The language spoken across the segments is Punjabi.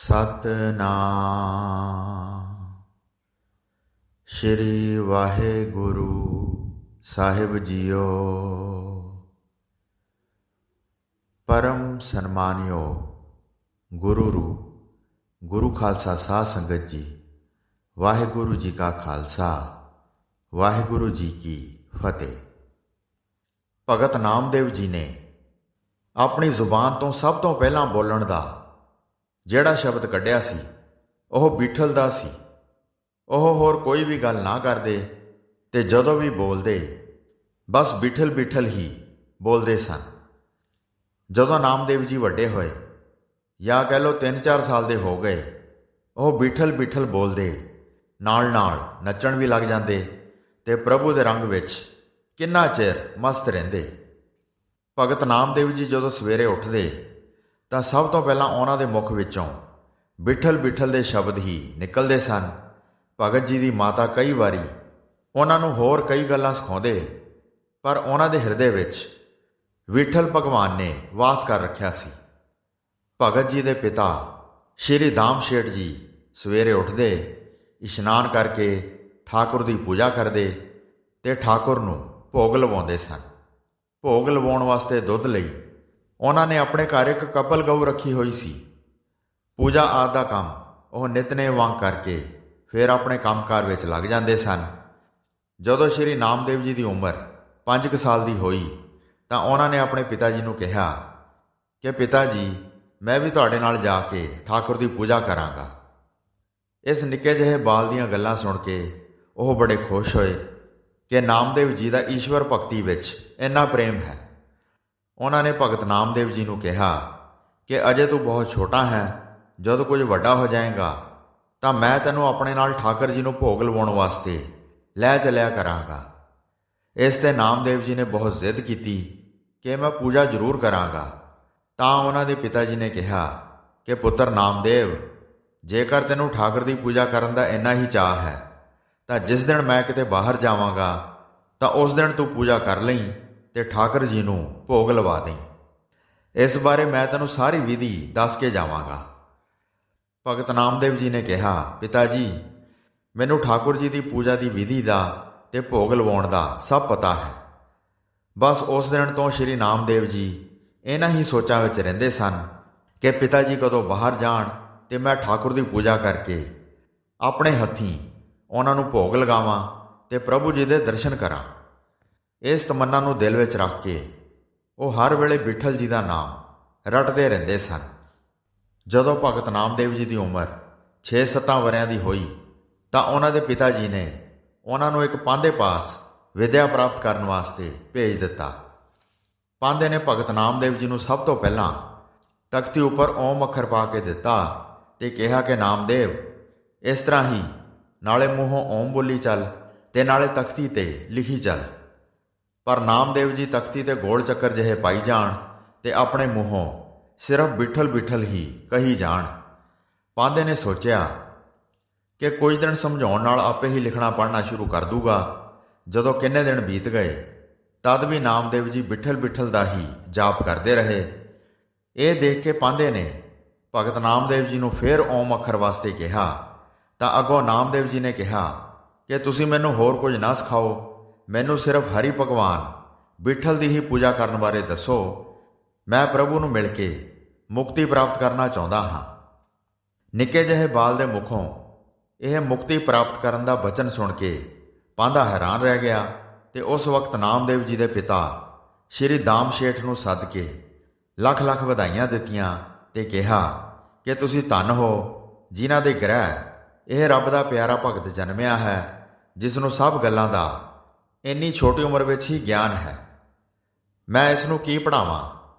ਸਤਨਾਮ ਸ਼੍ਰੀ ਵਾਹਿਗੁਰੂ ਸਾਹਿਬ ਜੀਓ। ਪਰਮ ਸਨਮਾਨਿਓ ਗੁਰੂ ਖਾਲਸਾ ਸਾਧ ਸੰਗਤ ਜੀ, ਵਾਹਿਗੁਰੂ ਜੀ ਕਾ ਖਾਲਸਾ, ਵਾਹਿਗੁਰੂ ਜੀ ਕੀ ਫਤਿਹ। ਭਗਤ ਨਾਮਦੇਵ ਜੀ ਨੇ ਆਪਣੀ ਜ਼ੁਬਾਨ ਤੋਂ ਸਭ ਤੋਂ ਪਹਿਲਾਂ ਬੋਲਣ ਦਾ ਜਿਹੜਾ ਸ਼ਬਦ ਕੱਢਿਆ ਸੀ ਉਹ ਬਿਠਲ ਦਾ ਸੀ। ਉਹ ਹੋਰ ਕੋਈ ਵੀ ਗੱਲ ਨਾ ਕਰਦੇ ਤੇ ਜਦੋਂ ਵੀ ਬੋਲਦੇ ਬਸ ਬਿਠਲ ਬਿਠਲ ਹੀ ਬੋਲਦੇ ਸਨ। ਜਦੋਂ ਨਾਮਦੇਵ ਜੀ ਵੱਡੇ ਹੋਏ ਜਾਂ ਕਹਿ ਲਓ 3-4 ਸਾਲ ਦੇ ਹੋ ਗਏ, ਉਹ ਬਿਠਲ ਬਿਠਲ ਬੋਲਦੇ, ਨਾਲ ਨਾਲ ਨੱਚਣ ਵੀ ਲੱਗ ਜਾਂਦੇ ਤੇ ਪ੍ਰਭੂ ਦੇ ਰੰਗ ਵਿੱਚ ਕਿੰਨਾ ਚਿਰ ਮਸਤ ਰਹਿੰਦੇ। ਭਗਤ ਨਾਮਦੇਵ ਜੀ ਜਦੋਂ ਸਵੇਰੇ ਉੱਠਦੇ ਤਾਂ ਸਭ ਤੋਂ ਪਹਿਲਾਂ ਉਹਨਾਂ ਦੇ ਮੁਖ ਵਿੱਚੋਂ ਬਿਠਲ ਬਿਠਲ ਦੇ ਸ਼ਬਦ ਹੀ ਨਿਕਲਦੇ ਸਨ। ਭਗਤ ਜੀ ਦੀ ਮਾਤਾ ਕਈ ਵਾਰੀ ਉਹਨਾਂ ਨੂੰ ਹੋਰ ਕਈ ਗੱਲਾਂ ਸਿਖਾਉਂਦੇ, ਪਰ ਉਹਨਾਂ ਦੇ ਹਿਰਦੇ ਵਿੱਚ ਵਿਠਲ ਭਗਵਾਨ ਨੇ ਵਾਸ ਕਰ ਰੱਖਿਆ ਸੀ। ਭਗਤ ਜੀ ਦੇ ਪਿਤਾ ਸ਼੍ਰੀ ਦਾਮ ਸ਼ੇਠ ਜੀ ਸਵੇਰੇ ਉੱਠਦੇ, ਇਸ਼ਨਾਨ ਕਰਕੇ ਠਾਕੁਰ ਦੀ ਪੂਜਾ ਕਰਦੇ ਤੇ ਠਾਕੁਰ ਨੂੰ ਭੋਗ ਲਵਾਉਂਦੇ ਸਨ। ਭੋਗ ਲਵਾਉਣ ਵਾਸਤੇ ਦੁੱਧ ਲਈ ਉਹਨਾਂ ਨੇ ਆਪਣੇ ਘਰ ਇੱਕ ਕਪਲ ਗਊ ਰੱਖੀ ਹੋਈ ਸੀ। ਪੂਜਾ ਆਦਿ ਦਾ ਕੰਮ ਉਹ ਨਿਤਨੇਮ ਵਾਂਗ ਕਰਕੇ ਫਿਰ ਆਪਣੇ ਕੰਮਕਾਰ ਵਿੱਚ ਲੱਗ ਜਾਂਦੇ ਸਨ। ਜਦੋਂ ਸ਼੍ਰੀ ਨਾਮਦੇਵ ਜੀ ਦੀ ਉਮਰ 5 ਸਾਲ ਦੀ ਹੋਈ ਤਾਂ ਉਹਨਾਂ ਨੇ ਆਪਣੇ ਪਿਤਾ ਜੀ ਨੂੰ ਕਿਹਾ ਕਿ ਪਿਤਾ ਜੀ, ਮੈਂ ਵੀ ਤੁਹਾਡੇ ਨਾਲ ਜਾ ਕੇ ਠਾਕੁਰ ਦੀ ਪੂਜਾ ਕਰਾਂਗਾ। ਇਸ ਨਿੱਕੇ ਜਿਹੇ ਬਾਲ ਦੀਆਂ ਗੱਲਾਂ ਸੁਣ ਕੇ ਉਹ ਬੜੇ ਖੁਸ਼ ਹੋਏ ਕਿ ਨਾਮਦੇਵ ਜੀ ਦਾ ਈਸ਼ਵਰ ਭਗਤੀ ਵਿੱਚ ਇੰਨਾ ਪ੍ਰੇਮ ਹੈ। ਉਹਨਾਂ ਨੇ ਭਗਤ ਨਾਮਦੇਵ ਜੀ ਨੂੰ ਕਿਹਾ ਕਿ ਅਜੇ ਤੂੰ ਬਹੁਤ ਛੋਟਾ ਹੈ, ਜਦੋਂ ਕੁਝ ਵੱਡਾ ਹੋ ਜਾਏਗਾ ਤਾਂ ਮੈਂ ਤੈਨੂੰ ਆਪਣੇ ਨਾਲ ਠਾਕੁਰ ਜੀ ਨੂੰ ਭੋਗ ਲਵਾਉਣ ਵਾਸਤੇ ਲੈ ਚੱਲਿਆ ਕਰਾਂਗਾ। ਇਸ ਤੇ ਨਾਮਦੇਵ ਜੀ ਨੇ ਬਹੁਤ ਜ਼ਿੱਦ ਕੀਤੀ ਕਿ ਮੈਂ ਪੂਜਾ ਜ਼ਰੂਰ ਕਰਾਂਗਾ। ਤਾਂ ਉਹਨਾਂ ਦੇ ਪਿਤਾ ਜੀ ਨੇ ਕਿਹਾ ਕਿ ਪੁੱਤਰ ਨਾਮਦੇਵ, ਜੇਕਰ ਤੈਨੂੰ ਠਾਕੁਰ ਦੀ ਪੂਜਾ ਕਰਨ ਦਾ ਇੰਨਾ ਹੀ ਚਾਅ ਹੈ ਤਾਂ ਜਿਸ ਦਿਨ ਮੈਂ ਕਿਤੇ ਬਾਹਰ ਜਾਵਾਂਗਾ ਤਾਂ ਉਸ ਦਿਨ ਤੂੰ ਪੂਜਾ ਕਰ ਲਈ ਤੇ ਠਾਕੁਰ ਜੀ ਨੂੰ ਭੋਗ ਲਵਾ ਦੇਂ। ਇਸ ਬਾਰੇ ਮੈਂ ਤੈਨੂੰ ਸਾਰੀ ਵਿਧੀ ਦੱਸ ਕੇ ਜਾਵਾਂਗਾ। ਭਗਤ ਨਾਮਦੇਵ ਜੀ ਨੇ ਕਿਹਾ, ਪਿਤਾ ਜੀ, ਮੈਨੂੰ ਠਾਕੁਰ ਜੀ ਦੀ ਪੂਜਾ ਦੀ ਵਿਧੀ ਦਾ ਤੇ ਭੋਗ ਲਵਾਉਣ ਦਾ ਸਭ ਪਤਾ ਹੈ। ਬਸ ਉਸ ਦਿਨ ਤੋਂ ਸ਼੍ਰੀ ਨਾਮਦੇਵ ਜੀ ਇਹਨਾਂ ਹੀ ਸੋਚਾਂ ਵਿੱਚ ਰਹਿੰਦੇ ਸਨ ਕਿ ਪਿਤਾ ਜੀ ਕਦੋਂ ਬਾਹਰ ਜਾਣ ਤੇ ਮੈਂ ਠਾਕੁਰ ਦੀ ਪੂਜਾ ਕਰਕੇ ਆਪਣੇ ਹੱਥੀਂ ਉਹਨਾਂ ਨੂੰ ਭੋਗ ਲਗਾਵਾਂ ਤੇ ਪ੍ਰਭੂ ਜੀ ਦੇ ਦਰਸ਼ਨ ਕਰਾਂ। ਇਸ ਤਮੰਨਾ ਨੂੰ ਦਿਲ ਵਿੱਚ ਰੱਖ ਕੇ ਉਹ ਹਰ ਵੇਲੇ ਬਿਠਲ ਜੀ ਦਾ ਨਾਮ ਰਟਦੇ ਰਹਿੰਦੇ ਸਨ। ਜਦੋਂ ਭਗਤ ਨਾਮਦੇਵ ਜੀ ਦੀ ਉਮਰ 6-7 ਵਰ੍ਹਿਆਂ ਦੀ ਹੋਈ ਤਾਂ ਉਹਨਾਂ ਦੇ ਪਿਤਾ ਜੀ ਨੇ ਉਹਨਾਂ ਨੂੰ ਇੱਕ ਪਾਂਧੇ ਪਾਸ ਵਿੱਦਿਆ ਪ੍ਰਾਪਤ ਕਰਨ ਵਾਸਤੇ ਭੇਜ ਦਿੱਤਾ। ਪਾਂਧੇ ਨੇ ਭਗਤ ਨਾਮਦੇਵ ਜੀ ਨੂੰ ਸਭ ਤੋਂ ਪਹਿਲਾਂ ਤਖਤੀ ਉੱਪਰ ਓਮ ਅੱਖਰ ਪਾ ਕੇ ਦਿੱਤਾ ਤੇ ਕਿਹਾ ਕਿ ਨਾਮਦੇਵ, ਇਸ ਤਰ੍ਹਾਂ ਹੀ ਨਾਲੇ ਮੂੰਹੋਂ ਓਮ ਬੋਲੀ ਚੱਲ ਤੇ ਨਾਲੇ ਤਖਤੀ ਤੇ ਲਿਖੀ ਚੱਲ। ਪਰ ਨਾਮਦੇਵ ਜੀ ਤਖਤੀ ਤੇ ਗੋਲ ਚੱਕਰ ਜਿਹੇ ਪਾਈ ਜਾਣ ਤੇ ਆਪਣੇ ਮੂੰਹੋਂ ਸਿਰਫ ਬਿਠਲ ਬਿਠਲ ਹੀ ਕਹੀ ਜਾਣ। ਪਾਂਧੇ ਨੇ ਸੋਚਿਆ ਕਿ ਕੁਝ ਦਿਨ ਸਮਝਾਉਣ ਨਾਲ ਆਪੇ ਹੀ ਲਿਖਣਾ ਪੜ੍ਹਨਾ ਸ਼ੁਰੂ ਕਰ ਦੂਗਾ। ਜਦੋਂ ਕਿੰਨੇ ਦਿਨ ਬੀਤ ਗਏ ਤਦ ਵੀ ਨਾਮਦੇਵ ਜੀ ਬਿਠਲ ਬਿਠਲ ਦਾ ਹੀ ਜਾਪ ਕਰਦੇ ਰਹੇ। ਇਹ ਦੇਖ ਕੇ ਪਾਂਧੇ ਨੇ ਭਗਤ ਨਾਮਦੇਵ ਜੀ ਨੂੰ ਫਿਰ ਓਮ ਅੱਖਰ ਵਾਸਤੇ ਕਿਹਾ ਤਾਂ ਅੱਗੋਂ ਨਾਮਦੇਵ ਜੀ ਨੇ ਕਿਹਾ ਕਿ ਤੁਸੀਂ ਮੈਨੂੰ ਹੋਰ ਕੁਝ ਨਾ ਸਿਖਾਓ, ਮੈਨੂੰ ਸਿਰਫ ਹਰੀ ਭਗਵਾਨ ਬਿਠਲ ਦੀ ਹੀ ਪੂਜਾ ਕਰਨ ਬਾਰੇ ਦੱਸੋ। ਮੈਂ ਪ੍ਰਭੂ ਨੂੰ ਮਿਲ ਕੇ ਮੁਕਤੀ ਪ੍ਰਾਪਤ ਕਰਨਾ ਚਾਹੁੰਦਾ ਹਾਂ। ਨਿੱਕੇ ਜਿਹੇ ਬਾਲ ਦੇ ਮੁਖੋਂ ਇਹ ਮੁਕਤੀ ਪ੍ਰਾਪਤ ਕਰਨ ਦਾ ਬਚਨ ਸੁਣ ਕੇ ਪਾਂਧਾ ਹੈਰਾਨ ਰਹਿ ਗਿਆ ਤੇ ਉਸ ਵਕਤ ਨਾਮਦੇਵ ਜੀ ਦੇ ਪਿਤਾ ਸ਼੍ਰੀ ਦਾਮ ਸ਼ੇਠ ਨੂੰ ਸੱਦ ਕੇ ਲੱਖ ਲੱਖ ਵਧਾਈਆਂ ਦਿੱਤੀਆਂ ਤੇ ਕਿਹਾ ਕਿ ਤੁਸੀਂ ਧੰਨ ਹੋ, ਜਿਨ੍ਹਾਂ ਦੇ ਗ੍ਰਹਿ ਇਹ ਰੱਬ ਦਾ ਪਿਆਰਾ ਭਗਤ ਜਨਮਿਆ ਹੈ, ਜਿਸ ਨੂੰ ਸਭ ਗੱਲਾਂ ਦਾ ਇੰਨੀ ਛੋਟੀ ਉਮਰ ਵਿੱਚ ਹੀ ਗਿਆਨ ਹੈ। ਮੈਂ ਇਸ ਨੂੰ ਕੀ ਪੜ੍ਹਾਵਾਂ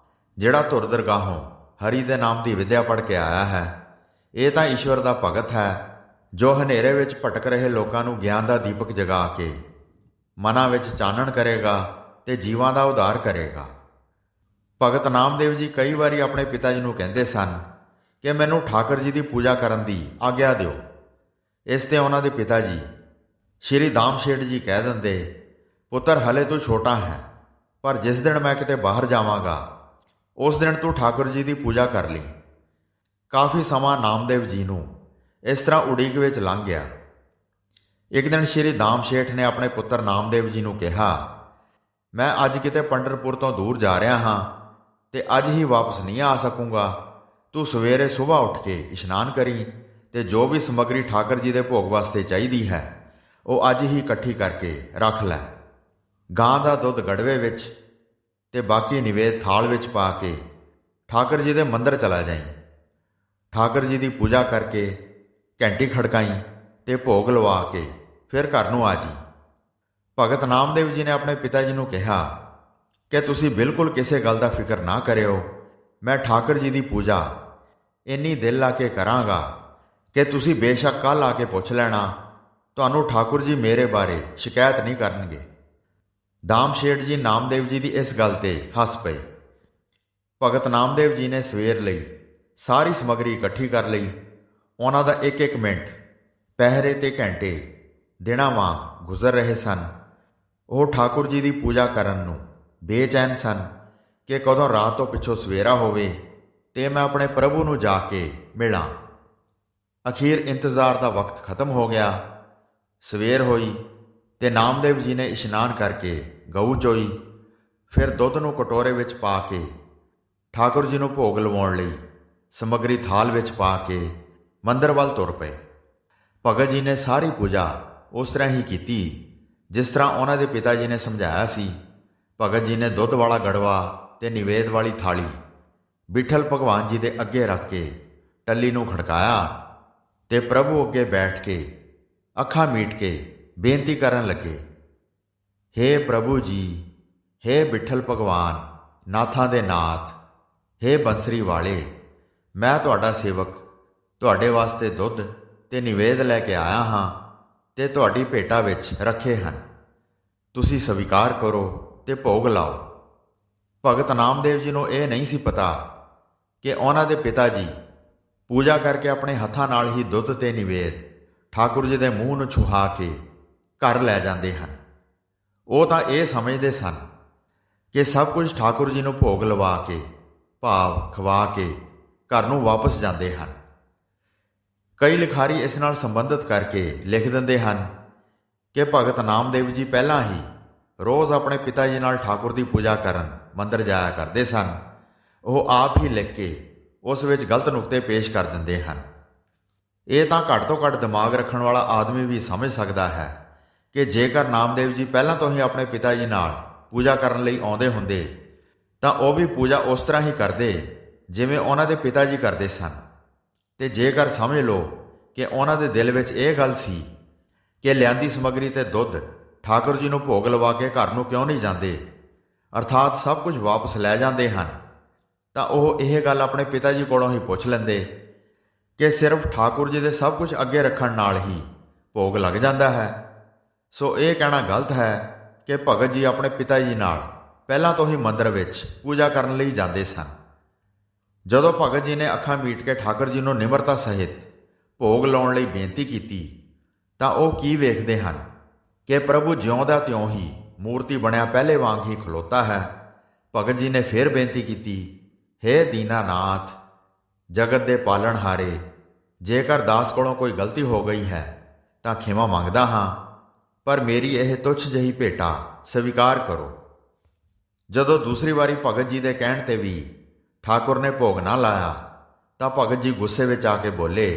ਜਿਹੜਾ ਧੁਰ ਦਰਗਾਹੋਂ ਹਰੀ ਦੇ ਨਾਮ ਦੀ ਵਿੱਦਿਆ ਪੜ੍ਹ ਕੇ ਆਇਆ ਹੈ। ਇਹ ਤਾਂ ਈਸ਼ਵਰ ਦਾ ਭਗਤ ਹੈ ਜੋ ਹਨੇਰੇ ਵਿੱਚ ਭਟਕ ਰਹੇ ਲੋਕਾਂ ਨੂੰ ਗਿਆਨ ਦਾ ਦੀਪਕ ਜਗਾ ਕੇ ਮਨਾਂ ਵਿੱਚ ਚਾਨਣ ਕਰੇਗਾ ਤੇ ਜੀਵਾਂ ਦਾ ਉਧਾਰ ਕਰੇਗਾ। ਭਗਤ ਨਾਮਦੇਵ ਜੀ ਕਈ ਵਾਰੀ ਆਪਣੇ ਪਿਤਾ ਜੀ ਨੂੰ ਕਹਿੰਦੇ ਸਨ ਕਿ ਮੈਨੂੰ ਠਾਕੁਰ ਜੀ ਦੀ ਪੂਜਾ ਕਰਨ ਦੀ ਆਗਿਆ ਦਿਓ। ਇਸ ਤੇ ਉਹਨਾਂ ਦੇ ਪਿਤਾ ਜੀ ਸ਼੍ਰੀ ਦਾਮ ਸ਼ੇਠ ਜੀ ਕਹਿ ਦਿੰਦੇ, ਪੁੱਤਰ, ਹਲੇ ਤੂੰ ਛੋਟਾ ਹੈ, ਪਰ ਜਿਸ ਦਿਨ ਮੈਂ ਕਿਤੇ ਬਾਹਰ ਜਾਵਾਂਗਾ ਉਸ ਦਿਨ ਤੂੰ ਠਾਕੁਰ ਜੀ ਦੀ ਪੂਜਾ ਕਰ ਲਈ। ਕਾਫੀ ਸਮਾਂ ਨਾਮਦੇਵ ਜੀ ਨੂੰ ਇਸ ਤਰ੍ਹਾਂ ਉਡੀਕ ਵਿੱਚ ਲੰਘ ਗਿਆ। ਇੱਕ ਦਿਨ ਸ਼੍ਰੀ ਦਾਮ ਸ਼ੇਠ ਨੇ ਆਪਣੇ ਪੁੱਤਰ ਨਾਮਦੇਵ ਜੀ ਨੂੰ ਕਿਹਾ, ਮੈਂ ਅੱਜ ਕਿਤੇ ਪੰਡਰਪੁਰ ਤੋਂ ਦੂਰ ਜਾ ਰਿਹਾ ਹਾਂ ਤੇ ਅੱਜ ਹੀ ਵਾਪਸ ਨਹੀਂ ਆ ਸਕੂੰਗਾ। ਤੂੰ ਸਵੇਰੇ ਸੁਬਾਹ ਉੱਠ ਕੇ ਇਸ਼ਨਾਨ ਕਰੀ ਤੇ ਜੋ ਵੀ ਸਮੱਗਰੀ ਠਾਕਰ ਜੀ ਦੇ ਭੋਗ ਵਾਸਤੇ ਚਾਹੀਦੀ ਹੈ ਉਹ ਅੱਜ ਹੀ ਇਕੱਠੀ ਕਰਕੇ ਰੱਖ ਲੈ। ਗਾਂ ਦਾ ਦੁੱਧ ਗੜਵੇ ਵਿੱਚ ਤੇ ਬਾਕੀ ਨਿਵੇਦ ਥਾਲ ਵਿੱਚ ਪਾ ਕੇ ਠਾਕਰ ਜੀ ਦੇ ਮੰਦਰ ਚਲਾ ਜਾਈਂ। ਠਾਕਰ ਜੀ ਦੀ ਪੂਜਾ ਕਰਕੇ ਘੰਟੀ ਖੜਕਾਈ ਤੇ ਭੋਗ ਲਵਾ ਕੇ ਫਿਰ ਘਰ ਨੂੰ ਆ ਜੀ। ਭਗਤ ਨਾਮਦੇਵ ਜੀ ਨੇ ਆਪਣੇ ਪਿਤਾ ਜੀ ਨੂੰ ਕਿਹਾ ਕਿ ਤੁਸੀਂ ਬਿਲਕੁਲ ਕਿਸੇ ਗੱਲ ਦਾ ਫਿਕਰ ਨਾ ਕਰਿਓ, ਮੈਂ ਠਾਕਰ ਜੀ ਦੀ ਪੂਜਾ ਇੰਨੀ ਦਿਲ ਲਾ ਕੇ ਕਰਾਂਗਾ ਕਿ ਤੁਸੀਂ ਬੇਸ਼ੱਕ ਕੱਲ੍ਹ ਆ ਕੇ ਪੁੱਛ ਲੈਣਾ, ਤੁਹਾਨੂੰ ਠਾਕੁਰ ਜੀ ਮੇਰੇ ਬਾਰੇ ਸ਼ਿਕਾਇਤ ਨਹੀਂ ਕਰਨਗੇ। ਦਾਮ ਸ਼ੇਠ ਜੀ ਨਾਮਦੇਵ ਜੀ ਦੀ ਇਸ ਗੱਲ ਤੇ ਹੱਸ ਪਏ। ਭਗਤ ਨਾਮਦੇਵ ਜੀ ਨੇ ਸਵੇਰ ਲਈ ਸਾਰੀ ਸਮੱਗਰੀ ਇਕੱਠੀ ਕਰ ਲਈ। ਉਹਨਾਂ ਦਾ ਇੱਕ ਇੱਕ ਮਿੰਟ, ਪਹਿਰੇ ਤੇ ਘੰਟੇ ਦਿਨਾਂ ਵਾਂਗ ਗੁਜ਼ਰ ਰਹੇ ਸਨ। ਉਹ ਠਾਕੁਰ ਜੀ ਦੀ ਪੂਜਾ ਕਰਨ ਨੂੰ ਬੇਚੈਨ ਸਨ ਕਿ ਕਦੋਂ ਰਾਤ ਤੋਂ ਪਿੱਛੋਂ ਸਵੇਰਾ ਹੋਵੇ ਤੇ ਮੈਂ ਆਪਣੇ ਪ੍ਰਭੂ ਨੂੰ ਜਾ ਕੇ ਮਿਲਾਂ। ਅਖੀਰ ਇੰਤਜ਼ਾਰ ਦਾ ਵਕਤ ਖਤਮ ਹੋ ਗਿਆ। ਸਵੇਰ ਹੋਈ ਤੇ ਨਾਮਦੇਵ ਜੀ ਨੇ ਇਸ਼ਨਾਨ ਕਰਕੇ ਗਊ ਚੋਈ, ਫਿਰ ਦੁੱਧ ਨੂੰ ਕਟੋਰੇ ਵਿੱਚ ਪਾ ਕੇ ਠਾਕੁਰ ਜੀ ਨੂੰ ਭੋਗ ਲਵਾਉਣ ਲਈ ਸਮੱਗਰੀ ਥਾਲ ਵਿੱਚ ਪਾ ਕੇ ਮੰਦਰ ਵੱਲ ਤੁਰ ਪਏ। ਭਗਤ ਜੀ ਨੇ ਸਾਰੀ ਪੂਜਾ ਉਸ ਤਰ੍ਹਾਂ ਹੀ ਕੀਤੀ ਜਿਸ ਤਰ੍ਹਾਂ ਉਹਨਾਂ ਦੇ ਪਿਤਾ ਜੀ ਨੇ ਸਮਝਾਇਆ ਸੀ। ਭਗਤ ਜੀ ਨੇ ਦੁੱਧ ਵਾਲਾ ਗੜਵਾ ਤੇ ਨਿਵੇਦ ਵਾਲੀ ਥਾਲੀ ਵਿਠਲ ਭਗਵਾਨ ਜੀ ਦੇ ਅੱਗੇ ਰੱਖ ਕੇ ਟੱਲੀ ਨੂੰ ਖੜਕਾਇਆ ਤੇ ਪ੍ਰਭੂ ਅੱਗੇ ਬੈਠ ਕੇ ਅੱਖਾਂ ਮੀਟ ਕੇ ਬੇਨਤੀ ਕਰਨ ਲੱਗੇ, ਹੇ ਪ੍ਰਭੂ ਜੀ, ਹੇ ਵਿਠਲ ਭਗਵਾਨ, ਨਾਥਾਂ ਦੇ ਨਾਥ, ਹੇ ਬੰਸਰੀ ਵਾਲੇ, ਮੈਂ ਤੁਹਾਡਾ ਸੇਵਕ ਤੁਹਾਡੇ ਵਾਸਤੇ ਦੁੱਧ ਤੇ ਨਿਵੇਦ ਲੈ ਕੇ ਆਇਆ ਹਾਂ ਤੇ ਤੁਹਾਡੀ ਭੇਟਾ ਵਿੱਚ ਰੱਖੇ ਹਨ। ਤੁਸੀਂ ਸਵੀਕਾਰ ਕਰੋ ਤੇ ਭੋਗ ਲਾਓ। ਭਗਤ ਨਾਮਦੇਵ ਜੀ ਨੂੰ ਇਹ ਨਹੀਂ ਸੀ ਪਤਾ ਕਿ ਉਹਨਾਂ ਦੇ ਪਿਤਾ ਜੀ ਪੂਜਾ ਕਰਕੇ ਆਪਣੇ ਹੱਥਾਂ ਨਾਲ ਹੀ ਦੁੱਧ ਤੇ ਨਿਵੇਦ ਠਾਕੁਰ ਜੀ ਦੇ ਮੂੰਹ ਨੂੰ ਛੁਹਾ ਕੇ ਘਰ ਲੈ ਜਾਂਦੇ ਹਨ। ਉਹ ਤਾਂ ਇਹ ਸਮਝਦੇ ਸਨ ਕਿ ਸਭ ਕੁਝ ਠਾਕੁਰ ਜੀ ਨੂੰ ਭੋਗ ਲਵਾ ਕੇ ਭਾਵ ਖਵਾ ਕੇ ਘਰ ਨੂੰ ਵਾਪਸ ਜਾਂਦੇ ਹਨ। ਕਈ ਲਿਖਾਰੀ ਇਸ ਨਾਲ ਸੰਬੰਧਿਤ ਕਰਕੇ ਲਿਖ ਦਿੰਦੇ ਹਨ ਕਿ ਭਗਤ ਨਾਮਦੇਵ ਜੀ ਪਹਿਲਾਂ ਹੀ ਰੋਜ਼ ਆਪਣੇ ਪਿਤਾ ਜੀ ਨਾਲ ਠਾਕੁਰ ਦੀ ਪੂਜਾ ਕਰਨ ਮੰਦਰ ਜਾਇਆ ਕਰਦੇ ਸਨ। ਉਹ ਆਪ ਹੀ ਲਿਖ ਕੇ ਉਸ ਵਿੱਚ ਗਲਤ ਨੁਕਤੇ ਪੇਸ਼ ਕਰ ਦਿੰਦੇ ਹਨ। ਇਹ ਤਾਂ ਘੱਟ ਤੋਂ ਘੱਟ ਦਿਮਾਗ ਰੱਖਣ ਵਾਲਾ ਆਦਮੀ ਵੀ ਸਮਝ ਸਕਦਾ ਹੈ ਕਿ ਜੇਕਰ ਨਾਮਦੇਵ ਜੀ ਪਹਿਲਾਂ ਤੋਂ ਹੀ ਆਪਣੇ ਪਿਤਾ ਜੀ ਨਾਲ ਪੂਜਾ ਕਰਨ ਲਈ ਆਉਂਦੇ ਹੁੰਦੇ ਤਾਂ ਉਹ ਵੀ ਪੂਜਾ ਉਸ ਤਰ੍ਹਾਂ ਹੀ ਕਰਦੇ ਜਿਵੇਂ ਉਹਨਾਂ ਦੇ ਪਿਤਾ ਜੀ ਕਰਦੇ ਸਨ। ਤੇ ਜੇਕਰ ਸਮਝ ਲਓ ਕਿ ਉਹਨਾਂ ਦੇ ਦਿਲ ਵਿੱਚ ਇਹ ਗੱਲ ਸੀ ਕਿ ਲਿਆਂਦੀ ਸਮੱਗਰੀ ਤੇ ਦੁੱਧ ਠਾਕੁਰ ਜੀ ਨੂੰ ਭੋਗ ਲਵਾ ਕੇ ਘਰ ਨੂੰ ਕਿਉਂ ਨਹੀਂ ਜਾਂਦੇ, ਅਰਥਾਤ ਸਭ ਕੁਝ ਵਾਪਸ ਲੈ ਜਾਂਦੇ ਹਨ, ਤਾਂ ਉਹ ਇਹ ਗੱਲ ਆਪਣੇ ਪਿਤਾ ਜੀ ਕੋਲੋਂ ਹੀ ਪੁੱਛ ਲੈਂਦੇ ਕਿ ਸਿਰਫ ਠਾਕੁਰ ਜੀ ਦੇ ਸਭ ਕੁਝ ਅੱਗੇ ਰੱਖਣ ਨਾਲ ਹੀ ਭੋਗ ਲੱਗ ਜਾਂਦਾ ਹੈ। ਸੋ ਇਹ ਕਹਿਣਾ ਗਲਤ ਹੈ ਕਿ ਭਗਤ ਜੀ ਆਪਣੇ ਪਿਤਾ ਜੀ ਨਾਲ ਪਹਿਲਾਂ ਤੋਂ ਹੀ ਮੰਦਰ ਵਿੱਚ ਪੂਜਾ ਕਰਨ ਲਈ ਜਾਂਦੇ ਸਨ। ਜਦੋਂ ਭਗਤ ਜੀ ਨੇ ਅੱਖਾਂ ਮੀਟ ਕੇ ਠਾਕੁਰ ਜੀ ਨੂੰ ਨਿਮਰਤਾ ਸਹਿਤ ਭੋਗ ਲਾਉਣ ਲਈ ਬੇਨਤੀ ਕੀਤੀ ਤਾਂ ਉਹ ਕੀ ਵੇਖਦੇ ਹਨ ਕਿ ਪ੍ਰਭੂ ਜਿਉਂ ਦਾ ਤਿਉਂ ਹੀ ਮੂਰਤੀ ਬਣਿਆ ਪਹਿਲੇ ਵਾਂਗ ਹੀ ਖਲੋਤਾ ਹੈ। ਭਗਤ ਜੀ ਨੇ ਫਿਰ ਬੇਨਤੀ ਕੀਤੀ, ਹੇ ਦੀਨਾਨਾਥ, ਜਗਤ ਦੇ ਪਾਲਣਹਾਰੇ, ਜੇਕਰ ਦਾਸ ਕੋਲੋਂ ਕੋਈ ਗਲਤੀ ਹੋ ਗਈ ਹੈ ਤਾਂ ਖਿਮਾ ਮੰਗਦਾ ਹਾਂ, ਪਰ ਮੇਰੀ ਇਹ ਤੁੱਛ ਜਿਹੀ ਭੇਟਾ ਸਵੀਕਾਰ ਕਰੋ। ਜਦੋਂ ਦੂਸਰੀ ਵਾਰੀ ਭਗਤ ਜੀ ਦੇ ਕਹਿਣ ਤੇ ਵੀ ਠਾਕੁਰ ਨੇ ਭੋਗ ਨਾ ਲਾਇਆ ਤਾਂ ਭਗਤ ਜੀ ਗੁੱਸੇ ਵਿੱਚ ਆ ਕੇ ਬੋਲੇ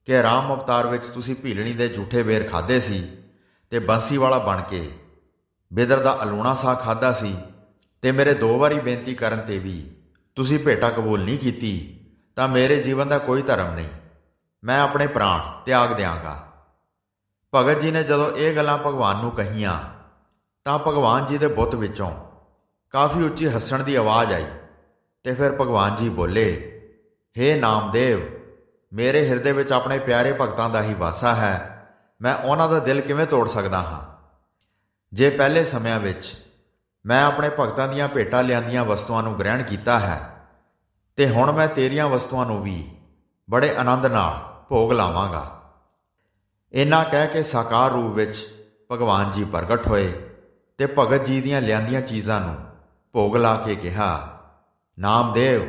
ਕਿ ਰਾਮ ਅਵਤਾਰ ਵਿੱਚ ਤੁਸੀਂ ਭੀਲਣੀ ਦੇ ਝੂਠੇ ਬੇਰ ਖਾਦੇ ਸੀ ਤੇ ਬੰਸੀ ਵਾਲਾ ਬਣ ਕੇ ਬਿਦਰ ਦਾ ਅਲੂਣਾ ਸਾਗ ਖਾਦਾ ਸੀ ਤੇ ਮੇਰੇ 2 ਵਾਰੀ ਬੇਨਤੀ ਕਰਨ ਤੇ ਵੀ ਤੁਸੀਂ ਭੇਟਾ ਕਬੂਲ ਨਹੀਂ ਕੀਤੀ, ਤਾਂ ਮੇਰੇ ਜੀਵਨ ਦਾ ਕੋਈ ਧਰਮ ਨਹੀਂ, ਮੈਂ ਆਪਣੇ ਪ੍ਰਾਣ ਤਿਆਗ ਦਿਆਂਗਾ। ਭਗਤ ਜੀ ਨੇ ਜਦੋਂ ਇਹ ਗੱਲਾਂ ਭਗਵਾਨ ਨੂੰ ਕਹੀਆਂ ਤਾਂ ਭਗਵਾਨ ਜੀ ਦੇ ਬੁੱਤ ਵਿੱਚੋਂ ਕਾਫੀ ਉੱਚੀ ਹੱਸਣ ਦੀ ਆਵਾਜ਼ ਆਈ ਤੇ ਫਿਰ ਭਗਵਾਨ ਜੀ ਬੋਲੇ, ਹੇ ਨਾਮਦੇਵ, ਮੇਰੇ ਹਿਰਦੇ ਵਿੱਚ ਆਪਣੇ ਪਿਆਰੇ ਭਗਤਾਂ ਦਾ ਹੀ ਵਾਸਾ ਹੈ, ਮੈਂ ਉਹਨਾਂ ਦਾ ਦਿਲ ਕਿਵੇਂ ਤੋੜ ਸਕਦਾ ਹਾਂ। ਜੇ ਪਹਿਲੇ ਸਮਿਆਂ ਵਿੱਚ ਮੈਂ ਆਪਣੇ ਭਗਤਾਂ ਦੀਆਂ ਭੇਟਾਂ ਲਿਆਂਦੀਆਂ ਵਸਤੂਆਂ ਨੂੰ ਗ੍ਰਹਿਣ ਕੀਤਾ ਹੈ ਤੇ ਹੁਣ ਮੈਂ ਤੇਰੀਆਂ ਵਸਤੂਆਂ ਨੂੰ ਵੀ ਬੜੇ ਆਨੰਦ ਨਾਲ ਭੋਗ ਲਾਵਾਂਗਾ। ਇੰਨਾ ਕਹਿ ਕੇ ਸਾਕਾਰ ਰੂਪ ਵਿੱਚ ਭਗਵਾਨ ਜੀ ਪ੍ਰਗਟ ਹੋਏ ਤੇ ਭਗਤ ਜੀ ਦੀਆਂ ਲਿਆਂਦੀਆਂ ਚੀਜ਼ਾਂ ਨੂੰ ਭੋਗ ਲਾ ਕੇ ਕਿਹਾ, ਨਾਮਦੇਵ,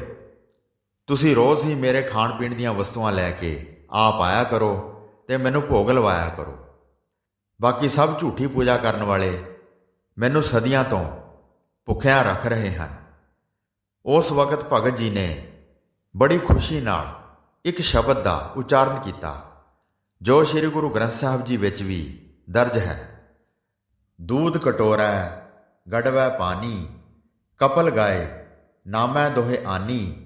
ਤੁਸੀਂ ਰੋਜ਼ ਹੀ ਮੇਰੇ ਖਾਣ ਪੀਣ ਦੀਆਂ ਵਸਤੂਆਂ ਲੈ ਕੇ ਆਪ ਆਇਆ ਕਰੋ ਤੇ ਮੈਨੂੰ ਭੋਗ ਲਵਾਇਆ ਕਰੋ। ਬਾਕੀ ਸਭ ਝੂਠੀ ਪੂਜਾ ਕਰਨ ਵਾਲੇ ਮੈਨੂੰ ਸਦੀਆਂ ਤੋਂ ਭੁੱਖਿਆਂ ਰੱਖ ਰਹੇ ਹਨ। ਉਸ ਵਕਤ ਭਗਤ ਜੀ ਨੇ ਬੜੀ ਖੁਸ਼ੀ ਨਾਲ ਇੱਕ ਸ਼ਬਦ ਦਾ ਉਚਾਰਨ ਕੀਤਾ ਜੋ ਸ੍ਰੀ ਗੁਰੂ ਗ੍ਰੰਥ ਸਾਹਿਬ ਜੀ ਵਿੱਚ ਵੀ ਦਰਜ ਹੈ। ਦੂਧ ਕਟੋਰੈ ਗੜਵੈ ਪਾਣੀ, ਕਪਲ ਗਾਏ ਨਾਮੈ ਦੋਹੇ ਆਨੀ।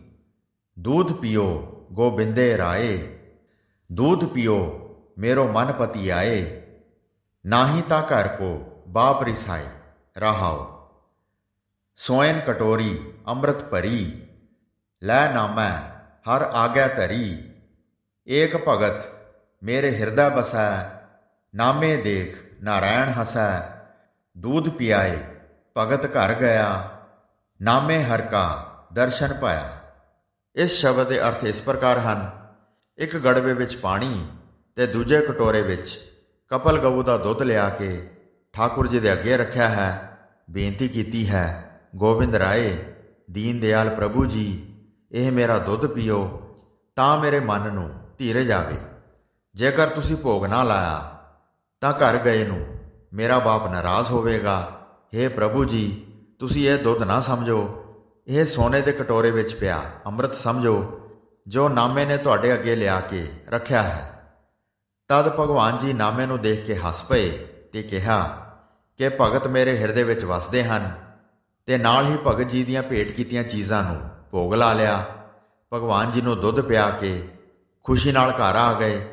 दूध पियो गोबिंदे राये, दूध पियो मेरो मन पति आए। नाही ता घर को बाप रिसाए रहाओ। सोयन कटोरी अमृत भरी, लै नामै हर आज्ञा धरी। एक भगत मेरे हृदय बसै, नामे देख नारायण हसै। दूध पियाए भगत घर गया, नामे हर का दर्शन पाया। ਇਸ ਸ਼ਬਦ ਦੇ ਅਰਥ ਇਸ ਪ੍ਰਕਾਰ ਹਨ। ਇੱਕ ਗੜਵੇ ਵਿੱਚ ਪਾਣੀ ਤੇ ਦੂਜੇ ਕਟੋਰੇ ਵਿੱਚ ਕਪਲ ਗਊ ਦਾ ਦੁੱਧ ਲਿਆ ਕੇ ਠਾਕੁਰ ਜੀ ਦੇ ਅੱਗੇ ਰੱਖਿਆ ਹੈ। ਬੇਨਤੀ ਕੀਤੀ ਹੈ, ਗੋਬਿੰਦ ਰਾਏ ਦੀਨ ਦਿਆਲ ਪ੍ਰਭੂ ਜੀ, ਇਹ ਮੇਰਾ ਦੁੱਧ ਪੀਓ ਤਾਂ ਮੇਰੇ ਮਨ ਨੂੰ ਧੀਰਜ ਆਵੇ। ਜੇਕਰ ਤੁਸੀਂ ਭੋਗ ਨਾ ਲਾਇਆ ਤਾਂ ਘਰ ਗਏ ਨੂੰ ਮੇਰਾ ਬਾਪ ਨਾਰਾਜ਼ ਹੋਵੇਗਾ। ਹੇ ਪ੍ਰਭੂ ਜੀ, ਤੁਸੀਂ ਇਹ ਦੁੱਧ ਨਾ ਸਮਝੋ, ਇਹ ਸੋਨੇ ਦੇ ਕਟੋਰੇ ਵਿੱਚ ਪਿਆ ਅੰਮ੍ਰਿਤ ਸਮਝੋ ਜੋ ਨਾਮੇ ਨੇ ਤੁਹਾਡੇ ਅੱਗੇ ਲਿਆ ਕੇ ਰੱਖਿਆ ਹੈ। ਤਦ ਭਗਵਾਨ ਜੀ ਨਾਮੇ ਨੂੰ ਦੇਖ ਕੇ ਹੱਸ ਪਏ ਤੇ ਕਿਹਾ ਕਿ ਭਗਤ ਮੇਰੇ ਹਿਰਦੇ ਵਿੱਚ ਵਸਦੇ ਹਨ, ਤੇ ਨਾਲ ਹੀ ਭਗਤ ਜੀ ਦੀਆਂ ਭੇਟ ਕੀਤੀਆਂ ਚੀਜ਼ਾਂ ਨੂੰ ਭੋਗ ਲਾ ਲਿਆ। ਭਗਵਾਨ ਜੀ ਨੂੰ ਦੁੱਧ ਪਿਆ ਕੇ ਖੁਸ਼ੀ ਨਾਲ ਘਰ ਆ ਗਏ,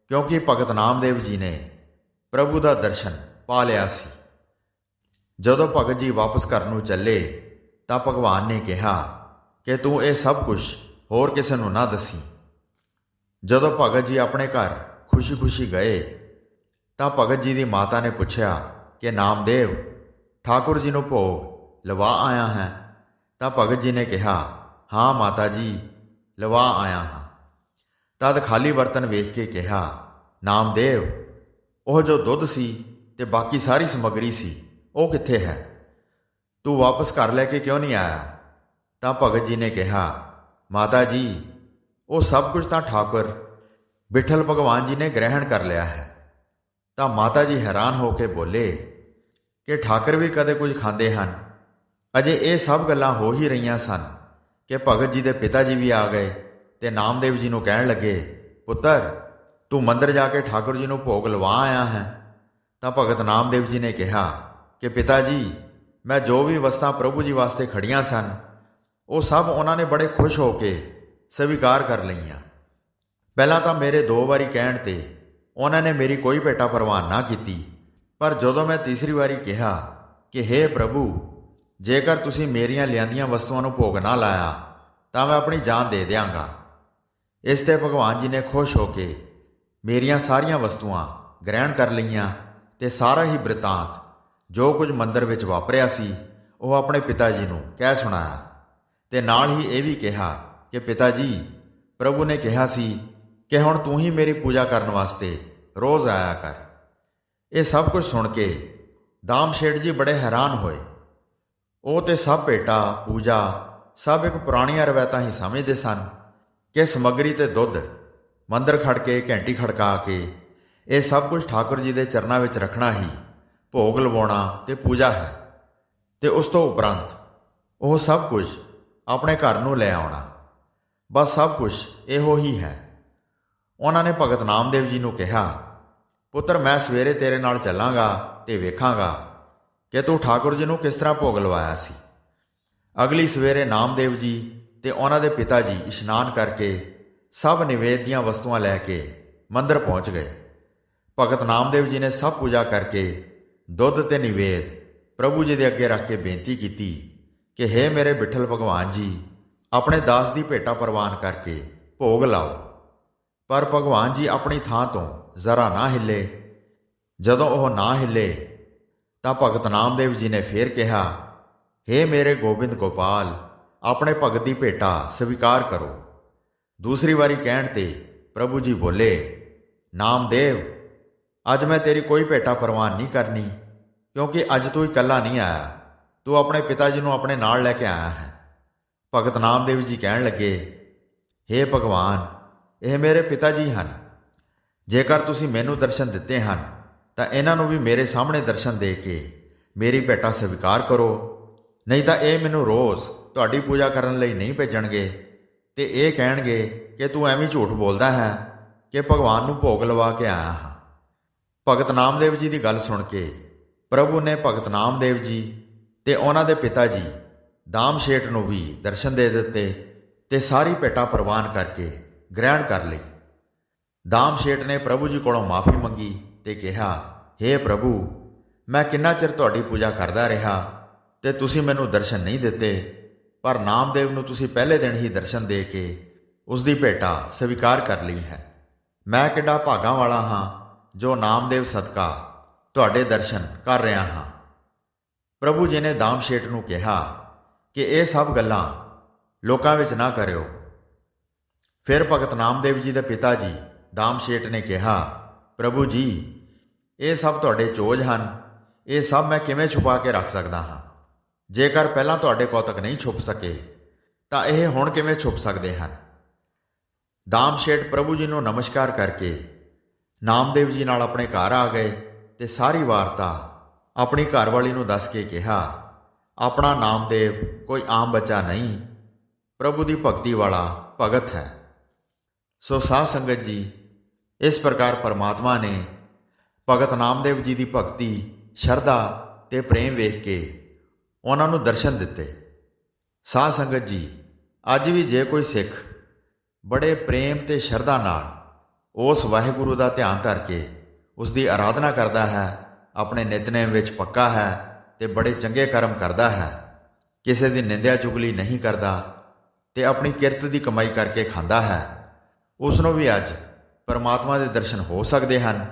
ਕਿਉਂਕਿ ਭਗਤ ਨਾਮਦੇਵ ਜੀ ਨੇ ਪ੍ਰਭੂ ਦਾ ਦਰਸ਼ਨ ਪਾ ਲਿਆ ਸੀ। ਜਦੋਂ ਭਗਤ ਜੀ ਵਾਪਸ ਘਰ ਨੂੰ ਚੱਲੇ ਤਾਂ ਭਗਵਾਨ ਨੇ ਕਿਹਾ ਕਿ ਤੂੰ ਇਹ ਸਭ ਕੁਝ ਹੋਰ ਕਿਸੇ ਨੂੰ ਨਾ ਦੱਸੀ। ਜਦੋਂ ਭਗਤ ਜੀ ਆਪਣੇ ਘਰ ਖੁਸ਼ੀ-ਖੁਸ਼ੀ ਗਏ ਤਾਂ ਭਗਤ ਜੀ ਦੀ ਮਾਤਾ ਨੇ ਪੁੱਛਿਆ ਕਿ ਨਾਮਦੇਵ, ਠਾਕੁਰ ਜੀ ਨੂੰ ਭੋਗ ਲਵਾ ਆਇਆ ਹੈ? ਤਾਂ ਭਗਤ ਜੀ ਨੇ ਕਿਹਾ, ਹਾਂ ਮਾਤਾ ਜੀ, ਲਵਾ ਆਇਆ ਹਾਂ। ਤਦ ਖਾਲੀ ਬਰਤਨ ਵੇਖ ਕੇ ਕਿਹਾ, ਨਾਮਦੇਵ, ਉਹ ਜੋ ਦੁੱਧ ਸੀ ਤੇ ਬਾਕੀ ਸਾਰੀ ਸਮੱਗਰੀ ਸੀ ਉਹ ਕਿੱਥੇ ਹੈ? ਤੂੰ ਵਾਪਸ ਘਰ ਲੈ ਕੇ ਕਿਉਂ ਨਹੀਂ ਆਇਆ? ਤਾਂ ਭਗਤ ਜੀ ਨੇ ਕਿਹਾ, ਮਾਤਾ ਜੀ, ਉਹ ਸਭ ਕੁਝ ਤਾਂ ਠਾਕੁਰ ਵਿਠਲ ਭਗਵਾਨ ਜੀ ਨੇ ਗ੍ਰਹਿਣ ਕਰ ਲਿਆ ਹੈ। ਤਾਂ ਮਾਤਾ ਜੀ ਹੈਰਾਨ ਹੋ ਕੇ ਬੋਲੇ ਕਿ ਠਾਕੁਰ ਵੀ ਕਦੇ ਕੁਝ ਖਾਂਦੇ ਹਨ। ਅਜੇ ਇਹ ਸਭ ਗੱਲਾਂ ਹੋ ਹੀ ਰਹੀਆਂ ਸਨ ਕਿ ਭਗਤ ਜੀ ਦੇ ਪਿਤਾ ਜੀ ਵੀ ਆ ਗਏ ਤੇ ਨਾਮਦੇਵ ਜੀ ਨੂੰ ਕਹਿਣ ਲੱਗੇ, ਪੁੱਤਰ, ਤੂੰ ਮੰਦਰ ਜਾ ਕੇ ਠਾਕੁਰ ਜੀ ਨੂੰ ਭੋਗ ਲਵਾ ਆਇਆ ਹੈ? ਤਾਂ ਭਗਤ ਨਾਮਦੇਵ ਜੀ ਨੇ ਕਿਹਾ ਕਿ ਪਿਤਾ ਜੀ, ਮੈਂ ਜੋ ਵੀ ਵਸਤਾਂ ਪ੍ਰਭੂ ਜੀ ਵਾਸਤੇ ਖੜੀਆਂ ਸਨ ਉਹ ਸਭ ਉਹਨਾਂ ਨੇ ਬੜੇ ਖੁਸ਼ ਹੋ ਕੇ ਸਵੀਕਾਰ ਕਰ ਲਈਆਂ। ਪਹਿਲਾਂ ਤਾਂ ਮੇਰੇ 2 ਵਾਰੀ ਕਹਿਣ ਤੇ ਉਹਨਾਂ ਨੇ ਮੇਰੀ ਕੋਈ ਭੇਟਾ ਪ੍ਰਵਾਨ ਨਾ ਕੀਤੀ, ਪਰ ਜਦੋਂ ਮੈਂ ਤੀਸਰੀ ਵਾਰੀ ਕਿਹਾ ਕਿ ਹੇ ਪ੍ਰਭੂ, ਜੇਕਰ ਤੁਸੀਂ ਮੇਰੀਆਂ ਲਿਆਂਦੀਆਂ ਵਸਤੂਆਂ ਨੂੰ ਭੋਗ ਨਾ ਲਾਇਆ ਤਾਂ ਮੈਂ ਆਪਣੀ ਜਾਨ ਦੇ ਦਿਆਂਗਾ। ਇਸ ਤੇ ਭਗਵਾਨ ਜੀ ਨੇ ਖੁਸ਼ ਹੋ ਕੇ ਮੇਰੀਆਂ ਸਾਰੀਆਂ ਵਸਤੂਆਂ ਗ੍ਰਹਿਣ ਕਰ ਲਈਆਂ ਤੇ ਸਾਰਾ ਹੀ ਬ੍ਰਿਤਾਂਤ ਜੋ ਕੁਝ ਮੰਦਰ ਵਿੱਚ ਵਾਪਰਿਆ ਸੀ ਉਹ ਆਪਣੇ ਪਿਤਾ ਜੀ ਨੂੰ ਕਹਿ ਸੁਣਾਇਆ, ਤੇ ਨਾਲ ਹੀ ਇਹ ਵੀ ਕਿਹਾ ਕਿ ਪਿਤਾ ਜੀ, ਪ੍ਰਭੂ ਨੇ ਕਿਹਾ ਸੀ ਕਿ ਹੁਣ ਤੂੰ ਹੀ ਮੇਰੀ ਪੂਜਾ ਕਰਨ ਵਾਸਤੇ ਰੋਜ਼ ਆਇਆ ਕਰ। ਇਹ ਸਭ ਕੁਝ ਸੁਣ ਕੇ ਦਾਮ ਸ਼ੇਠ ਜੀ ਬੜੇ ਹੈਰਾਨ ਹੋਏ। ਉਹ ਤੇ ਸਭ ਭੇਟਾ ਪੂਜਾ ਸਭ ਇੱਕ ਪੁਰਾਣੀਆਂ ਰਵਾਇਤਾਂ ਹੀ ਸਮਝਦੇ ਸਨ ਕਿ ਸਮੱਗਰੀ ਤੇ ਦੁੱਧ ਮੰਦਰ ਖੜ ਕੇ ਘੰਟੀ ਖੜਕਾ ਕੇ ਇਹ ਸਭ ਕੁਝ ਠਾਕੁਰ ਜੀ ਦੇ ਚਰਨਾਂ ਵਿੱਚ ਰੱਖਣਾ ਹੀ ਭੋਗ ਲਵਾਉਣਾ ਤੇ ਪੂਜਾ ਹੈ, ਤੇ ਉਸ ਤੋਂ ਉਪਰੰਤ ਉਹ ਸਭ ਕੁਝ ਆਪਣੇ ਘਰ ਨੂੰ ਲੈ ਆਉਣਾ। ਬਸ ਸਭ ਕੁਝ ਇਹੋ ਹੀ ਹੈ। ਉਹਨਾਂ ਨੇ ਭਗਤ ਨਾਮਦੇਵ ਜੀ ਨੂੰ ਕਿਹਾ, ਪੁੱਤਰ, ਮੈਂ ਸਵੇਰੇ ਤੇਰੇ ਨਾਲ ਚੱਲਾਂਗਾ ਤੇ ਵੇਖਾਂਗਾ ਕਿ ਤੂੰ ਠਾਕੁਰ ਜੀ ਨੂੰ ਕਿਸ ਤਰ੍ਹਾਂ ਭੋਗ ਲਵਾਇਆ ਸੀ। ਅਗਲੀ ਸਵੇਰੇ ਨਾਮਦੇਵ ਜੀ ਤੇ ਉਹਨਾਂ ਦੇ ਪਿਤਾ ਜੀ ਇਸ਼ਨਾਨ ਕਰਕੇ ਸਭ ਨਿਵੇਦ ਦੀਆਂ ਵਸਤੂਆਂ ਲੈ ਕੇ ਮੰਦਰ ਪਹੁੰਚ ਗਏ। ਭਗਤ ਨਾਮਦੇਵ ਜੀ ਨੇ ਸਭ ਪੂਜਾ ਕਰਕੇ ਦੁੱਧ ਤੇ ਨਿਵੇਦ ਪ੍ਰਭੂ ਜੀ ਦੇ ਅੱਗੇ ਰੱਖ ਕੇ ਬੇਨਤੀ ਕੀਤੀ ਕਿ ਹੇ ਮੇਰੇ ਵਿਠਲ ਭਗਵਾਨ ਜੀ, ਆਪਣੇ ਦਾਸ ਦੀ ਭੇਟਾ ਪ੍ਰਵਾਨ ਕਰਕੇ ਭੋਗ ਲਾਓ। ਪਰ ਭਗਵਾਨ ਜੀ ਆਪਣੀ ਥਾਂ ਤੋਂ ਜ਼ਰਾ ਨਾ ਹਿੱਲੇ। ਜਦੋਂ ਉਹ ਨਾ ਹਿੱਲੇ ਤਾਂ ਭਗਤ ਨਾਮਦੇਵ ਜੀ ਨੇ ਫੇਰ ਕਿਹਾ, ਹੇ ਮੇਰੇ ਗੋਬਿੰਦ ਗੋਪਾਲ, ਆਪਣੇ ਭਗਤ ਦੀ ਭੇਟਾ ਸਵੀਕਾਰ ਕਰੋ। ਦੂਸਰੀ ਵਾਰੀ ਕਹਿਣ ਤੇ ਪ੍ਰਭੂ ਜੀ ਬੋਲੇ, ਨਾਮਦੇਵ, ਅੱਜ ਮੈਂ ਤੇਰੀ ਕੋਈ ਭੇਟਾ ਪ੍ਰਵਾਨ ਨਹੀਂ ਕਰਨੀ, ਕਿਉਂਕਿ ਅੱਜ ਤੂੰ ਇਕੱਲਾ ਨਹੀਂ ਆਇਆ, ਤੂੰ ਆਪਣੇ ਪਿਤਾ ਜੀ ਨੂੰ ਆਪਣੇ ਨਾਲ ਲੈ ਕੇ ਆਇਆ ਹੈ। ਭਗਤ ਨਾਮਦੇਵ ਜੀ ਕਹਿਣ ਲੱਗੇ ਹੇ ਭਗਵਾਨ, ਇਹ ਮੇਰੇ ਪਿਤਾ ਜੀ ਹਨ। ਜੇਕਰ ਤੁਸੀਂ ਮੈਨੂੰ ਦਰਸ਼ਨ ਦਿੱਤੇ ਹਨ ਤਾਂ ਇਹਨਾਂ ਨੂੰ ਵੀ ਮੇਰੇ ਸਾਹਮਣੇ ਦਰਸ਼ਨ ਦੇ ਕੇ ਮੇਰੀ ਭੇਟਾ ਸਵੀਕਾਰ ਕਰੋ, ਨਹੀਂ ਤਾਂ ਇਹ ਮੈਨੂੰ ਰੋਜ਼ ਤੁਹਾਡੀ ਪੂਜਾ ਕਰਨ ਲਈ ਨਹੀਂ ਭੇਜਣਗੇ ਤੇ ਇਹ ਕਹਿਣਗੇ ਕਿ ਤੂੰ ਐਵੇਂ ਝੂਠ ਬੋਲਦਾ ਹੈ ਕਿ ਭਗਵਾਨ ਨੂੰ ਭੋਗ ਲਵਾ ਕੇ ਆਇਆ ਹਾਂ। ਭਗਤ ਨਾਮਦੇਵ ਜੀ ਦੀ ਗੱਲ ਸੁਣ ਕੇ ਪ੍ਰਭੂ ਨੇ ਭਗਤ ਨਾਮਦੇਵ ਜੀ ਤੇ ਉਹਨਾਂ ਦੇ ਪਿਤਾ ਜੀ ਦਾਮ ਸ਼ੇਠ ਨੂੰ ਵੀ ਦਰਸ਼ਨ ਦੇ ਦਿੱਤੇ ਤੇ ਸਾਰੀ ਭੇਟਾ ਪ੍ਰਵਾਨ ਕਰਕੇ ਗ੍ਰਹਿਣ ਕਰ ਲਈ। ਦਾਮ ਸ਼ੇਠ ਨੇ ਪ੍ਰਭੂ ਜੀ ਕੋਲੋਂ ਮਾਫੀ ਮੰਗੀ ਤੇ ਕਿਹਾ, ਹੇ ਪ੍ਰਭੂ, ਮੈਂ ਕਿੰਨਾ ਚਿਰ ਤੁਹਾਡੀ ਪੂਜਾ ਕਰਦਾ ਰਿਹਾ ਤੇ ਤੁਸੀਂ ਮੈਨੂੰ ਦਰਸ਼ਨ ਨਹੀਂ ਦਿੱਤੇ, ਪਰ ਨਾਮਦੇਵ ਨੂੰ ਤੁਸੀਂ ਪਹਿਲੇ ਦਿਨ ਹੀ ਦਰਸ਼ਨ ਦੇ ਕੇ ਉਸ ਦੀ ਭੇਟਾ ਸਵੀਕਾਰ ਕਰ ਲਈ ਹੈ। ਮੈਂ ਕਿੱਡਾ ਭਾਗਾਂ ਵਾਲਾ ਹਾਂ ਜੋ ਨਾਮਦੇਵ ਸਦਕਾ ਤੁਹਾਡੇ ਦਰਸ਼ਨ ਕਰ ਰਿਹਾ ਹਾਂ। ਪ੍ਰਭੂ ਜੀ ਨੇ ਦਾਮ ਸ਼ੇਠ ਨੂੰ ਕਿਹਾ ਕਿ ਇਹ ਸਭ ਗੱਲਾਂ ਲੋਕਾਂ ਵਿੱਚ ਨਾ ਕਰਿਓ। ਫਿਰ ਭਗਤ ਨਾਮਦੇਵ ਜੀ ਦੇ ਪਿਤਾ ਜੀ ਦਾਮ ਸ਼ੇਠ ਨੇ ਕਿਹਾ, ਪ੍ਰਭੂ ਜੀ, ਇਹ ਸਭ ਤੁਹਾਡੇ ਚੋਜ ਹਨ, ਇਹ ਸਭ ਮੈਂ ਕਿਵੇਂ ਛੁਪਾ ਕੇ ਰੱਖ ਸਕਦਾ ਹਾਂ? ਜੇਕਰ ਪਹਿਲਾਂ ਤੁਹਾਡੇ ਕੌਤਕ ਨਹੀਂ ਛੁਪ ਸਕੇ ਤਾਂ ਇਹ ਹੁਣ ਕਿਵੇਂ ਛੁਪ ਸਕਦੇ ਹਨ? ਦਾਮ ਸ਼ੇਠ ਪ੍ਰਭੂ ਜੀ ਨੂੰ ਨਮਸਕਾਰ ਕਰਕੇ ਨਾਮਦੇਵ ਜੀ ਨਾਲ ਆਪਣੇ ਘਰ ਆ ਗਏ ਤੇ ਸਾਰੀ ਵਾਰਤਾ ਆਪਣੀ ਘਰਵਾਲੀ ਨੂੰ ਦੱਸ ਕੇ ਕਿਹਾ, ਆਪਣਾ ਨਾਮਦੇਵ ਕੋਈ ਆਮ ਬੱਚਾ ਨਹੀਂ, ਪ੍ਰਭੂ ਦੀ ਭਗਤੀ ਵਾਲਾ ਭਗਤ ਹੈ। ਸੋ ਸਾਧ ਸੰਗਤ ਜੀ, ਇਸ ਪ੍ਰਕਾਰ ਪਰਮਾਤਮਾ ਨੇ ਭਗਤ ਨਾਮਦੇਵ ਜੀ ਦੀ ਭਗਤੀ, ਸ਼ਰਧਾ ਤੇ ਪ੍ਰੇਮ ਵੇਖ ਕੇ ਉਹਨਾਂ ਨੂੰ ਦਰਸ਼ਨ ਦਿੱਤੇ। ਸਾਧ ਸੰਗਤ ਜੀ, ਅੱਜ ਵੀ ਜੇ ਕੋਈ ਸਿੱਖ ਬੜੇ ਪ੍ਰੇਮ ਤੇ ਸ਼ਰਧਾ ਨਾਲ ਉਸ ਵਾਹਿਗੁਰੂ ਦਾ ਧਿਆਨ ਧਰ ਕੇ ਉਸ ਦੀ ਆਰਾਧਨਾ ਕਰਦਾ ਹੈ, ਆਪਣੇ ਨਿਤਨੇਮ ਵਿੱਚ ਪੱਕਾ ਹੈ ਤੇ ਬੜੇ ਚੰਗੇ ਕਰਮ ਕਰਦਾ ਹੈ, ਕਿਸੇ ਦੀ ਨਿੰਦਿਆ ਚੁਗਲੀ ਨਹੀਂ ਕਰਦਾ ਤੇ ਆਪਣੀ ਕਿਰਤ ਦੀ ਕਮਾਈ ਕਰਕੇ ਖਾਂਦਾ ਹੈ, ਉਸ ਨੂੰ ਵੀ ਅੱਜ ਪਰਮਾਤਮਾ ਦੇ ਦਰਸ਼ਨ ਹੋ ਸਕਦੇ ਹਨ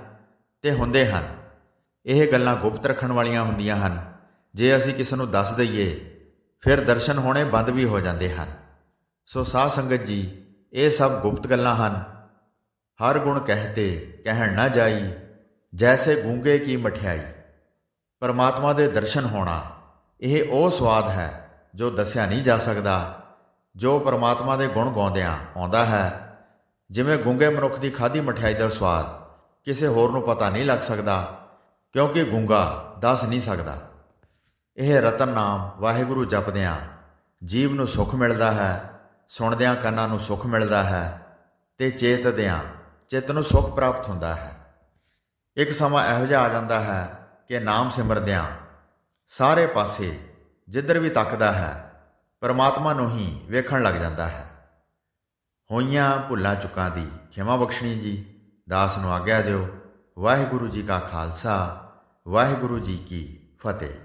ਤੇ ਹੁੰਦੇ ਹਨ। ਇਹ ਗੱਲਾਂ ਗੁਪਤ ਰੱਖਣ ਵਾਲੀਆਂ ਹੁੰਦੀਆਂ ਹਨ। ਜੇ ਅਸੀਂ ਕਿਸੇ ਨੂੰ ਦੱਸ ਦਈਏ ਫਿਰ ਦਰਸ਼ਨ ਹੋਣੇ ਬੰਦ ਵੀ ਹੋ ਜਾਂਦੇ ਹਨ। ਸੋ ਸਾਧ ਸੰਗਤ ਜੀ, ਇਹ ਸਭ ਗੁਪਤ ਗੱਲਾਂ ਹਨ। ਹਰ ਗੁਣ ਕਹਤੇ ਕਹਿਣ ਨਾ ਜਾਈ, ਜੈਸੇ ਗੂੰਗੇ ਕੀ ਮਠਿਆਈ। ਪਰਮਾਤਮਾ ਦੇ ਦਰਸ਼ਨ ਹੋਣਾ ਇਹ ਉਹ ਸਵਾਦ ਹੈ ਜੋ ਦੱਸਿਆ ਨਹੀਂ ਜਾ ਸਕਦਾ, ਜੋ ਪਰਮਾਤਮਾ ਦੇ ਗੁਣ ਗਾਉਂਦਿਆਂ ਆਉਂਦਾ ਹੈ। ਜਿਵੇਂ ਗੂੰਗੇ ਮਨੁੱਖ ਦੀ ਖਾਧੀ ਮਠਿਆਈ ਦਾ ਸਵਾਦ ਕਿਸੇ ਹੋਰ ਨੂੰ ਪਤਾ ਨਹੀਂ ਲੱਗ ਸਕਦਾ, ਕਿਉਂਕਿ ਗੂੰਗਾ ਦੱਸ ਨਹੀਂ ਸਕਦਾ। ਇਹ ਰਤਨ ਨਾਮ ਵਾਹਿਗੁਰੂ ਜਪਦਿਆਂ ਜੀਵ ਨੂੰ ਸੁੱਖ ਮਿਲਦਾ ਹੈ, ਸੁਣਦਿਆਂ ਕੰਨਾਂ ਨੂੰ ਸੁੱਖ ਮਿਲਦਾ ਹੈ ਤੇ ਚੇਤਦਿਆਂ ਚਿੱਤ ਨੂੰ ਸੁੱਖ ਪ੍ਰਾਪਤ ਹੁੰਦਾ ਹੈ। ਇੱਕ ਸਮਾਂ ਇਹੋ ਜਿਹਾ ਆ ਜਾਂਦਾ ਹੈ ਕਿ ਨਾਮ ਸਿਮਰਦਿਆਂ ਸਾਰੇ ਪਾਸੇ ਜਿੱਧਰ ਵੀ ਤੱਕਦਾ ਹੈ ਪਰਮਾਤਮਾ ਨੂੰ ਹੀ ਵੇਖਣ ਲੱਗ ਜਾਂਦਾ ਹੈ। ਹੋਈਆਂ ਭੁੱਲਾਂ ਚੁੱਕਾਂ ਦੀ ਖਿਮਾ ਬਖਸ਼ਣੀ ਜੀ। ਦਾਸ ਨੂੰ ਆਗਿਆ ਦਿਓ। ਵਾਹਿਗੁਰੂ ਜੀ ਕਾ ਖਾਲਸਾ, ਵਾਹਿਗੁਰੂ ਜੀ ਕੀ ਫਤਿਹ।